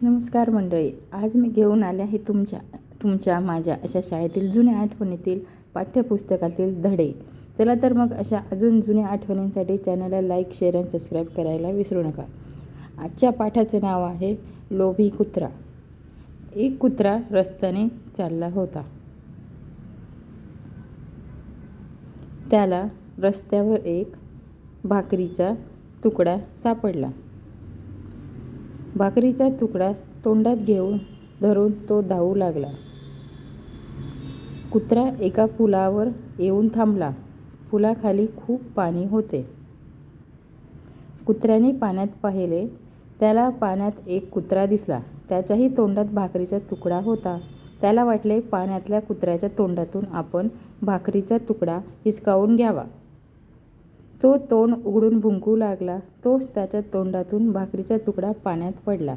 नमस्कार मंडळी, आज मी घेऊन आले आहे तुमच्या माझ्या अशा शाळेतील जुन्या आठवणीतील पाठ्यपुस्तकातील धडे. चला तर मग अशा अजून जुन्या आठवणींसाठी चॅनलला लाईक, शेअर आणि सबस्क्राईब करायला विसरू नका. आजच्या पाठाचं नाव आहे लोभी कुत्रा. एक कुत्रा रस्त्याने चालला होता. त्याला रस्त्यावर एक भाकरीचा तुकडा सापडला. भाकरीचा तुकडा तोंडात धरून तो धावू लागला. कुत्रा एका पुलावर येऊन थांबला. पुलाखाली खूप पाणी होते. कुत्र्याने पाण्यात पाहिले. त्याला पाण्यात एक कुत्रा दिसला. त्याच्याही तोंडात भाकरीचा तुकडा होता. त्याला वाटले, पाण्यातल्या कुत्र्याच्या तोंडातून आपण भाकरीचा तुकडा हिसकावून घ्यावा. तो तोंड उघडून भुंकू लागला. तोच त्याच्या तोंडातून भाकरीचा तुकडा पाण्यात पडला.